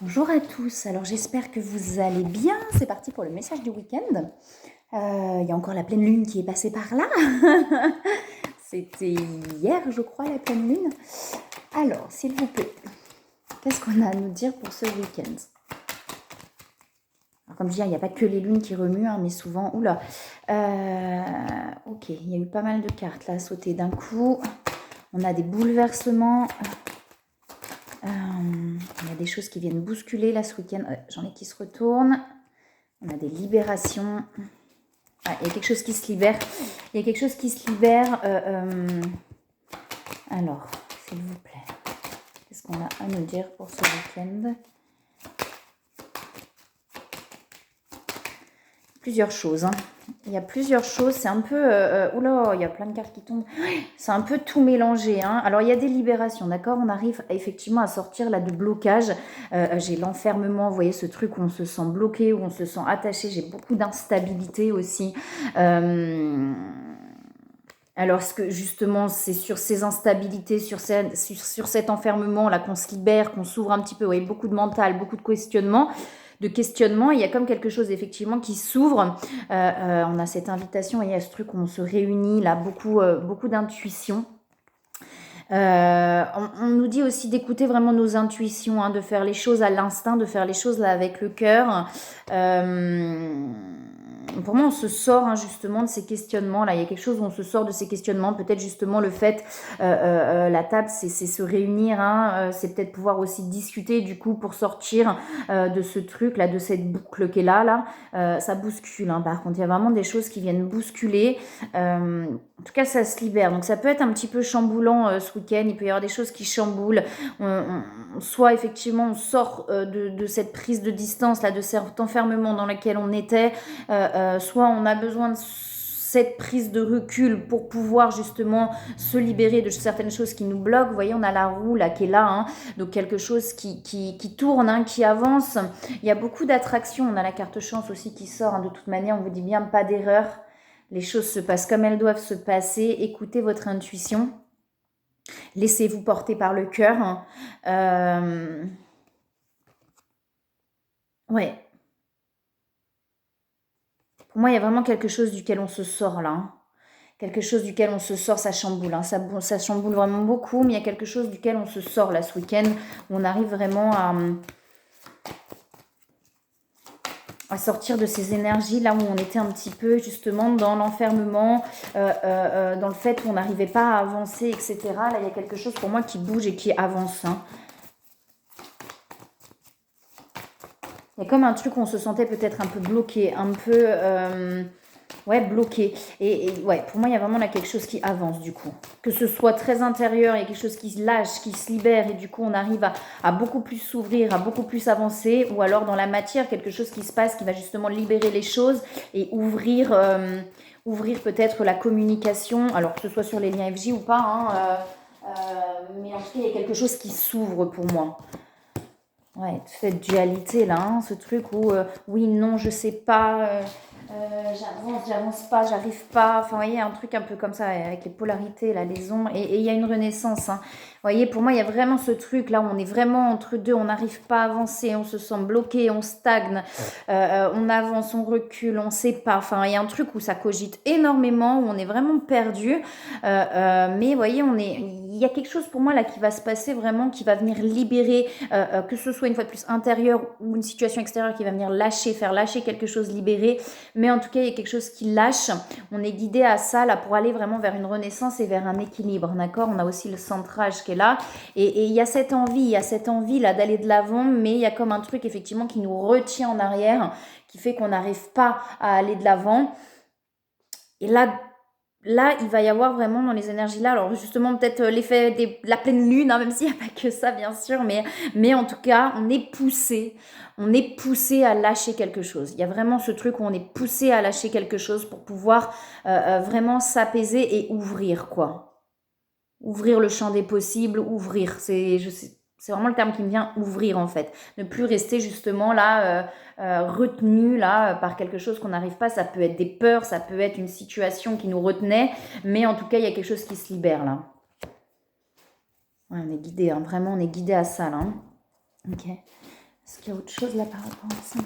Bonjour à tous, alors j'espère que vous allez bien, c'est parti pour le message du week-end. Il y a encore la pleine lune qui est passée par là, c'était hier je crois la pleine lune. Alors s'il vous plaît, qu'est-ce qu'on a à nous dire pour ce week-end? Alors, comme je dis, il n'y a pas que les lunes qui remuent, hein, mais souvent, oula, ok, il y a eu pas mal de cartes là sautées d'un coup, on a des bouleversements. Il y a des choses qui viennent bousculer là ce week-end. J'en ai qui se retournent. On a des libérations. Ah, il y a quelque chose qui se libère. Il y a quelque chose qui se libère. Alors, s'il vous plaît, qu'est-ce qu'on a à nous dire pour ce week-end? Plusieurs choses. Hein. Il y a plusieurs choses. C'est un peu... oula, il y a plein de cartes qui tombent. C'est un peu tout mélangé. Hein. Alors, il y a des libérations, d'accord? On arrive effectivement à sortir là de blocage. J'ai l'enfermement, vous voyez, ce truc où on se sent bloqué, où on se sent attaché. J'ai beaucoup d'instabilité aussi. Alors, ce que justement, c'est sur ces instabilités, sur cet enfermement là qu'on se libère, qu'on s'ouvre un petit peu. Vous voyez, beaucoup de mental, beaucoup de questionnement. Il y a comme quelque chose effectivement qui s'ouvre. On a cette invitation, il y a ce truc où on se réunit, là, beaucoup d'intuition. On nous dit aussi d'écouter vraiment nos intuitions, hein, de faire les choses à l'instinct, de faire les choses là avec le cœur. Pour moi, on se sort justement de ces questionnements. Là, il y a quelque chose où on se sort de ces questionnements. Peut-être justement le fait, la table, c'est se réunir. Hein, c'est peut-être pouvoir aussi discuter du coup pour sortir de ce truc là, de cette boucle qui est là. Ça bouscule. Hein, par contre, il y a vraiment des choses qui viennent bousculer. En tout cas, ça se libère. Donc, ça peut être un petit peu chamboulant ce week-end. Il peut y avoir des choses qui chamboulent. Soit, effectivement, on sort de cette prise de distance, là, de cet enfermement dans lequel on était. Soit on a besoin de cette prise de recul pour pouvoir justement se libérer de certaines choses qui nous bloquent. Vous voyez, on a la roue là qui est là, hein, donc quelque chose qui tourne, hein, qui avance. Il y a beaucoup d'attractions. On a la carte chance aussi qui sort. Hein. De toute manière, on vous dit bien pas d'erreur. Les choses se passent comme elles doivent se passer. Écoutez votre intuition. Laissez-vous porter par le cœur. Hein. Ouais. Pour moi, il y a vraiment quelque chose duquel on se sort là. Hein. Quelque chose duquel on se sort, ça chamboule. Hein. Ça chamboule vraiment beaucoup, mais il y a quelque chose duquel on se sort là ce week-end, où on arrive vraiment à sortir de ces énergies là où on était un petit peu justement dans l'enfermement, dans le fait où on n'arrivait pas à avancer, etc. Là, il y a quelque chose pour moi qui bouge et qui avance. Hein. Il y a comme un truc où on se sentait peut-être un peu bloqué, un peu... ouais, bloqué. Et ouais, pour moi, il y a vraiment là quelque chose qui avance du coup. Que ce soit très intérieur, il y a quelque chose qui se lâche, qui se libère et du coup, on arrive à beaucoup plus s'ouvrir, à beaucoup plus avancer. Ou alors dans la matière, quelque chose qui se passe qui va justement libérer les choses et ouvrir peut-être la communication. Alors que ce soit sur les liens FJ ou pas, hein, mais en tout cas, il y a quelque chose qui s'ouvre pour moi. Ouais, cette dualité là, hein, ce truc où oui, non, je sais pas, j'avance pas, j'arrive pas. Enfin, vous voyez, un truc un peu comme ça avec les polarités là, les ombres. Et il y a une renaissance. Hein. Vous voyez, pour moi, il y a vraiment ce truc là où on est vraiment entre deux, on n'arrive pas à avancer, on se sent bloqué, on stagne, on avance, on recule, on sait pas. Enfin, il y a un truc où ça cogite énormément, où on est vraiment perdu. Mais vous voyez, il y a quelque chose pour moi là qui va se passer vraiment, qui va venir libérer, que ce soit une fois de plus intérieur ou une situation extérieure qui va venir faire lâcher quelque chose, libérer. Mais en tout cas, il y a quelque chose qui lâche. On est guidé à ça là pour aller vraiment vers une renaissance et vers un équilibre, d'accord? On a aussi le centrage qui est là. Et il y a cette envie là d'aller de l'avant, mais il y a comme un truc effectivement qui nous retient en arrière, qui fait qu'on n'arrive pas à aller de l'avant. Et là, il va y avoir vraiment dans les énergies là, alors justement peut-être l'effet de la pleine lune, hein, même s'il n'y a pas que ça bien sûr, mais en tout cas, on est poussé à lâcher quelque chose. Il y a vraiment ce truc où on est poussé à lâcher quelque chose pour pouvoir vraiment s'apaiser et ouvrir quoi. Ouvrir le champ des possibles, ouvrir. C'est vraiment le terme qui me vient, ouvrir en fait. Ne plus rester justement là, retenu là par quelque chose qu'on n'arrive pas. Ça peut être des peurs, ça peut être une situation qui nous retenait, mais en tout cas, il y a quelque chose qui se libère là. Ouais, on est guidé, hein, vraiment, on est guidé à ça là. Hein. Ok. Est-ce qu'il y a autre chose là par rapport à ça ou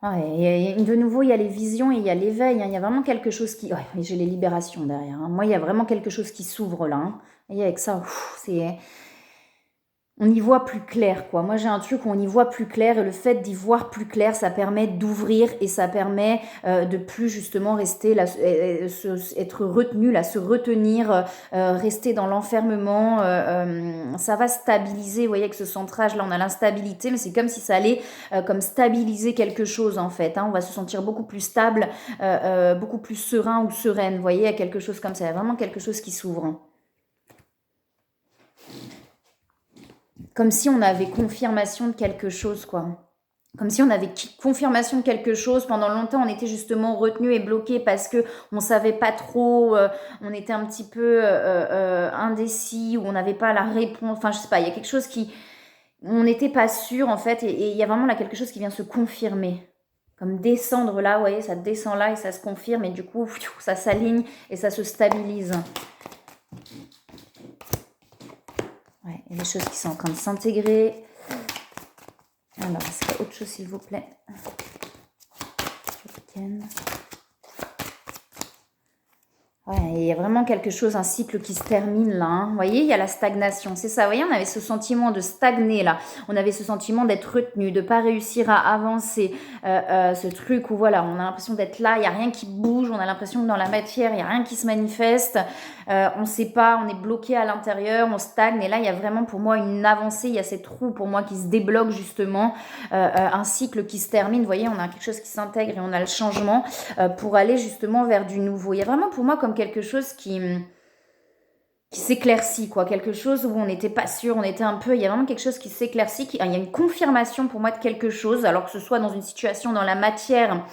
pas? Ouais, de nouveau, il y a les visions et il y a l'éveil. Il y a vraiment quelque chose qui... Ouais, j'ai les libérations derrière. Moi, il y a vraiment quelque chose qui s'ouvre là. Et avec ça, c'est... On y voit plus clair, quoi. Moi, j'ai un truc où on y voit plus clair et le fait d'y voir plus clair, ça permet d'ouvrir et ça permet de plus justement rester là, être retenu, là, se retenir, rester dans l'enfermement. Ça va stabiliser, vous voyez, avec ce centrage, là, on a l'instabilité, mais c'est comme si ça allait comme stabiliser quelque chose, en fait. On va se sentir beaucoup plus stable, beaucoup plus serein ou sereine, vous voyez, il y a quelque chose comme ça. Il y a vraiment quelque chose qui s'ouvre. Comme si on avait confirmation de quelque chose, quoi. Comme si on avait confirmation de quelque chose. Pendant longtemps, on était justement retenu et bloqué parce que on savait pas trop, on était un petit peu indécis ou on n'avait pas la réponse. Enfin, je sais pas, il y a quelque chose qui... On n'était pas sûr, en fait, et il y a vraiment là quelque chose qui vient se confirmer. Comme descendre là, vous voyez, ça descend là et ça se confirme et du coup, ça s'aligne et ça se stabilise. Ouais, il y a des choses qui sont en train de s'intégrer. Alors, est-ce qu'il y a autre chose, s'il vous plaît? Ouais, il y a vraiment quelque chose, un cycle qui se termine là. Vous voyez, il y a la stagnation. C'est ça, vous voyez, on avait ce sentiment de stagner là. On avait ce sentiment d'être retenu, de ne pas réussir à avancer. Ce truc où voilà, on a l'impression d'être là, il n'y a rien qui bouge. On a l'impression que dans la matière, il n'y a rien qui se manifeste. On ne sait pas, on est bloqué à l'intérieur, on stagne. Et là, il y a vraiment pour moi une avancée. Il y a ces trous pour moi qui se débloquent justement. Un cycle qui se termine. Vous voyez, on a quelque chose qui s'intègre et on a le changement pour aller justement vers du nouveau. Il y a vraiment pour moi comme quelque chose qui s'éclaircit, quoi. Quelque chose où on n'était pas sûr, on était un peu... Il y a vraiment quelque chose qui s'éclaircit. Il y a une confirmation pour moi de quelque chose, alors que ce soit dans une situation, dans la matière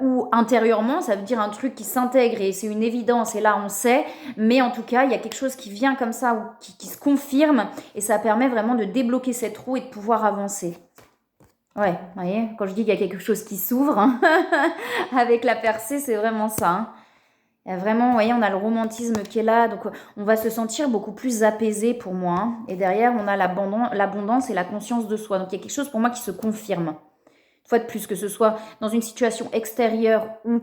ou intérieurement, ça veut dire un truc qui s'intègre et c'est une évidence et là on sait, mais en tout cas il y a quelque chose qui vient comme ça ou qui se confirme et ça permet vraiment de débloquer cette roue et de pouvoir avancer. Ouais, vous voyez, quand je dis qu'il y a quelque chose qui s'ouvre, hein, avec la percée, c'est vraiment ça. Hein. Il y a vraiment, vous voyez, on a le romantisme qui est là, donc on va se sentir beaucoup plus apaisé pour moi. Hein. Et derrière, on a l'abondance et la conscience de soi. Donc il y a quelque chose pour moi qui se confirme. Une fois de plus, que ce soit dans une situation extérieure ou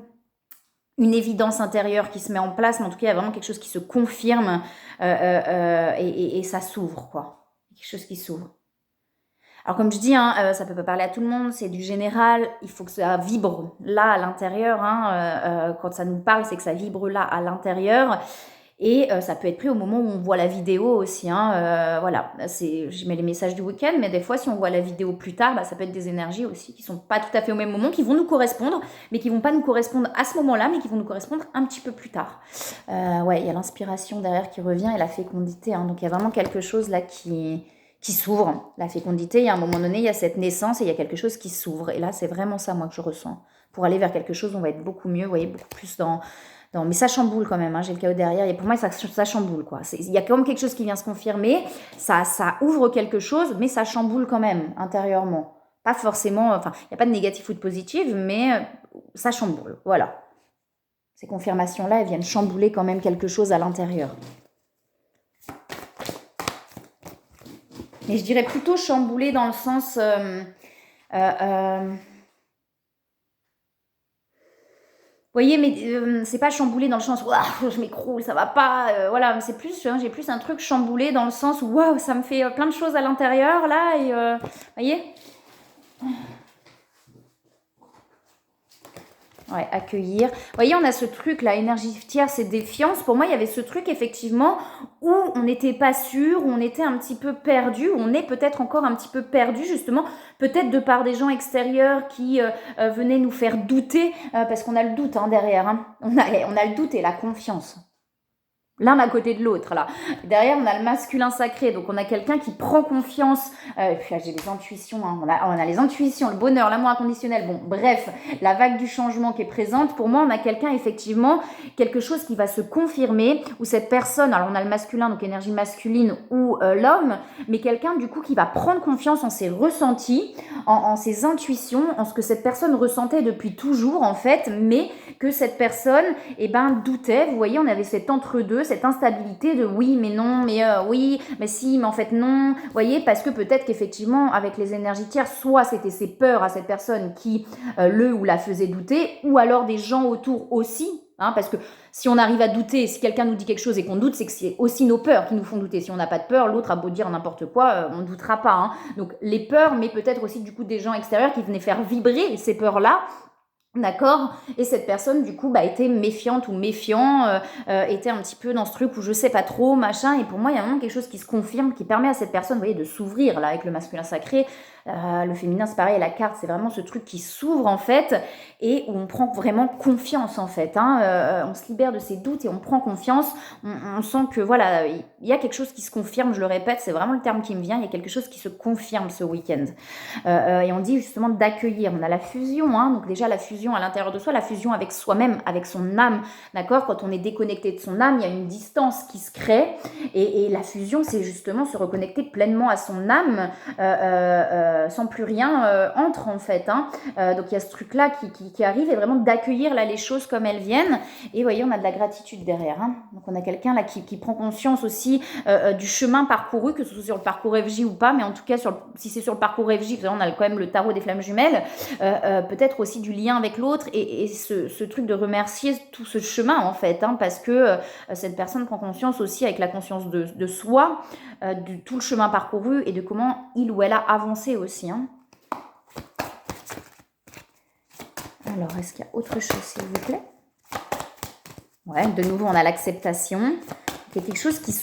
une évidence intérieure qui se met en place, mais en tout cas, il y a vraiment quelque chose qui se confirme et ça s'ouvre, quoi. Quelque chose qui s'ouvre. Alors comme je dis, hein, ça peut pas parler à tout le monde, c'est du général, il faut que ça vibre là à l'intérieur. Hein, quand ça nous parle, c'est que ça vibre là à l'intérieur. Et ça peut être pris au moment où on voit la vidéo aussi. Hein, voilà, je mets les messages du week-end, mais des fois, si on voit la vidéo plus tard, ça peut être des énergies aussi qui sont pas tout à fait au même moment, qui vont nous correspondre, mais qui vont pas nous correspondre à ce moment-là, mais qui vont nous correspondre un petit peu plus tard. Ouais, il y a l'inspiration derrière qui revient et la fécondité. Hein, donc il y a vraiment quelque chose là qui s'ouvre. La fécondité, il y a un moment donné, il y a cette naissance et il y a quelque chose qui s'ouvre. Et là, c'est vraiment ça, moi, que je ressens. Pour aller vers quelque chose, on va être beaucoup mieux, vous voyez, beaucoup plus dans... mais ça chamboule quand même, hein, j'ai le chaos derrière. Et pour moi, ça chamboule, quoi. Il y a quand même quelque chose qui vient se confirmer. Ça ouvre quelque chose, mais ça chamboule quand même, intérieurement. Pas forcément... Enfin, il n'y a pas de négatif ou de positif, mais ça chamboule, voilà. Ces confirmations-là, elles viennent chambouler quand même quelque chose à l'intérieur. Mais je dirais plutôt chambouler dans le sens... Vous voyez, mais c'est pas chamboulé dans le sens où je m'écroule, ça va pas. Voilà, c'est plus, j'ai plus un truc chamboulé dans le sens où waouh, ça me fait plein de choses à l'intérieur là. Et vous voyez. Ouais, accueillir. Vous voyez, on a ce truc là, énergie tierce et défiance. Pour moi, il y avait ce truc effectivement où on n'était pas sûr, où on était un petit peu perdu, où on est peut-être encore un petit peu perdu justement, peut-être de par des gens extérieurs qui venaient nous faire douter, parce qu'on a le doute derrière. Hein. On a le doute et la confiance. L'un à côté de l'autre, là. Derrière, on a le masculin sacré. Donc, on a quelqu'un qui prend confiance. Et puis là, j'ai les intuitions. Hein. On a les intuitions, le bonheur, l'amour inconditionnel. Bon, bref, la vague du changement qui est présente. Pour moi, on a quelqu'un, effectivement, quelque chose qui va se confirmer. Où cette personne, alors on a le masculin, donc énergie masculine, ou l'homme. Mais quelqu'un, du coup, qui va prendre confiance en ses ressentis, en ses intuitions, en ce que cette personne ressentait depuis toujours, en fait. Mais que cette personne, doutait. Vous voyez, on avait cet entre-deux, cette instabilité de oui, mais non, mais oui, mais si, mais en fait non. Vous voyez, parce que peut-être qu'effectivement, avec les énergies tierces, soit c'était ses peurs à cette personne qui le ou la faisait douter, ou alors des gens autour aussi. Parce que si on arrive à douter, si quelqu'un nous dit quelque chose et qu'on doute, c'est que c'est aussi nos peurs qui nous font douter. Si on n'a pas de peur, l'autre a beau dire n'importe quoi, on ne doutera pas. Donc les peurs, mais peut-être aussi du coup des gens extérieurs qui venaient faire vibrer ces peurs-là. D'accord. Et cette personne, du coup, était méfiante ou méfiant, était un petit peu dans ce truc où je sais pas trop, machin. Et pour moi, il y a vraiment quelque chose qui se confirme, qui permet à cette personne, vous voyez, de s'ouvrir, là, avec le masculin sacré. Le féminin, c'est pareil, la carte, c'est vraiment ce truc qui s'ouvre, en fait, et où on prend vraiment confiance, en fait. On se libère de ses doutes et on prend confiance. On sent que, voilà, il y a quelque chose qui se confirme, je le répète, c'est vraiment le terme qui me vient. Il y a quelque chose qui se confirme ce week-end. Et on dit justement d'accueillir. On a la fusion, donc déjà la fusion à l'intérieur de soi, la fusion avec soi-même, avec son âme, d'accord. Quand on est déconnecté de son âme, il y a une distance qui se crée, et la fusion, c'est justement se reconnecter pleinement à son âme, sans plus rien entre, en fait. Donc il y a ce truc-là qui arrive, et vraiment d'accueillir là les choses comme elles viennent. Et vous voyez, on a de la gratitude derrière. Donc on a quelqu'un là qui prend conscience aussi du chemin parcouru, que ce soit sur le parcours FJ ou pas, mais en tout cas si c'est sur le parcours FJ, on a quand même le tarot des flammes jumelles, peut-être aussi du lien avec l'autre, et ce truc de remercier tout ce chemin, en fait, parce que cette personne prend conscience aussi, avec la conscience de soi, de tout le chemin parcouru et de comment il ou elle a avancé aussi. Alors, est-ce qu'il y a autre chose, s'il vous plaît? Ouais, de nouveau, on a l'acceptation. Il y a quelque chose qui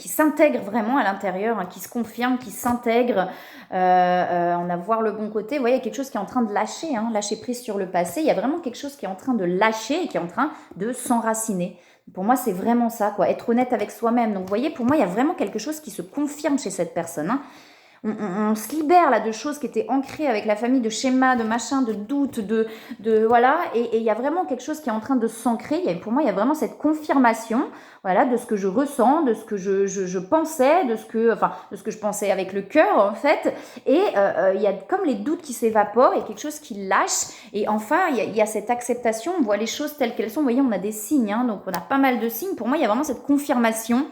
s'intègre vraiment à l'intérieur, qui se confirme, qui s'intègre. On a voir le bon côté. Vous voyez, il y a quelque chose qui est en train de lâcher, lâcher prise sur le passé. Il y a vraiment quelque chose qui est en train de lâcher et qui est en train de s'enraciner. Pour moi, c'est vraiment ça, quoi. Être honnête avec soi-même. Donc, vous voyez, pour moi, il y a vraiment quelque chose qui se confirme chez cette personne. On se libère là de choses qui étaient ancrées avec la famille, de schémas, de machins, de doutes, voilà. Et il y a vraiment quelque chose qui est en train de s'ancrer. Pour moi, il y a vraiment cette confirmation, voilà, de ce que je ressens, de ce que je pensais, de ce que je pensais avec le cœur, en fait. Et il y a comme les doutes qui s'évaporent, il y a quelque chose qui lâche. Et enfin, il y a cette acceptation, on voit les choses telles qu'elles sont. Vous voyez, on a des signes, donc on a pas mal de signes. Pour moi, il y a vraiment cette confirmation,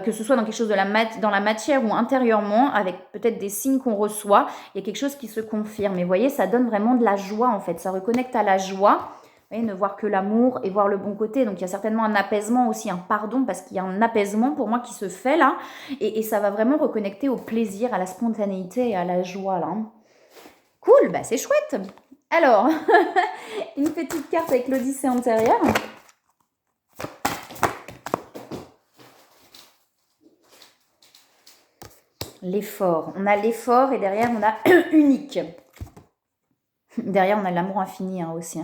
que ce soit dans quelque chose dans la matière ou intérieurement, avec peut-être des signes qu'on reçoit, il y a quelque chose qui se confirme. Et vous voyez, ça donne vraiment de la joie, en fait. Ça reconnecte à la joie. Vous voyez, ne voir que l'amour et voir le bon côté. Donc, il y a certainement un apaisement aussi, un pardon, parce qu'il y a un apaisement pour moi qui se fait là. Et ça va vraiment reconnecter au plaisir, à la spontanéité et à la joie là. Cool, c'est chouette. Alors, une petite carte avec l'Odyssée intérieure. L'effort. On a l'effort et derrière, on a unique. Derrière, on a l'amour infini aussi.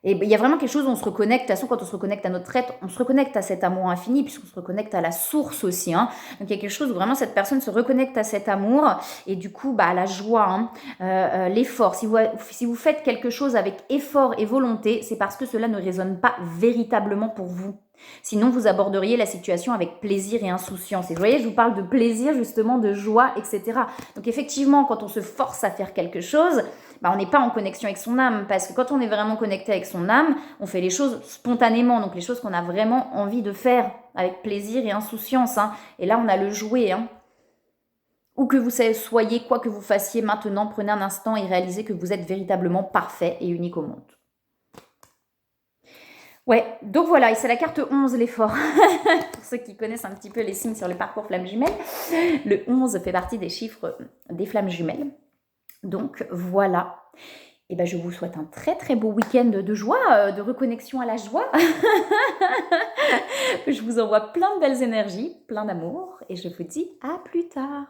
Et il y a vraiment quelque chose où on se reconnecte. De toute façon, quand on se reconnecte à notre être, on se reconnecte à cet amour infini, puisqu'on se reconnecte à la source aussi. Donc, il y a quelque chose où vraiment cette personne se reconnecte à cet amour et du coup, à la joie, l'effort. Si vous faites quelque chose avec effort et volonté, c'est parce que cela ne résonne pas véritablement pour vous. Sinon, vous aborderiez la situation avec plaisir et insouciance. Et vous voyez, je vous parle de plaisir, justement, de joie, etc. Donc, effectivement, quand on se force à faire quelque chose, on n'est pas en connexion avec son âme. Parce que quand on est vraiment connecté avec son âme, on fait les choses spontanément. Donc, les choses qu'on a vraiment envie de faire avec plaisir et insouciance. Et là, on a le jouet. Où que vous soyez, quoi que vous fassiez maintenant, prenez un instant et réalisez que vous êtes véritablement parfait et unique au monde. Ouais, donc voilà, et c'est la carte 11, l'effort. Pour ceux qui connaissent un petit peu les signes sur le parcours flammes jumelles, le 11 fait partie des chiffres des flammes jumelles. Donc voilà, et je vous souhaite un très très beau week-end de joie, de reconnexion à la joie. Je vous envoie plein de belles énergies, plein d'amour, et je vous dis à plus tard.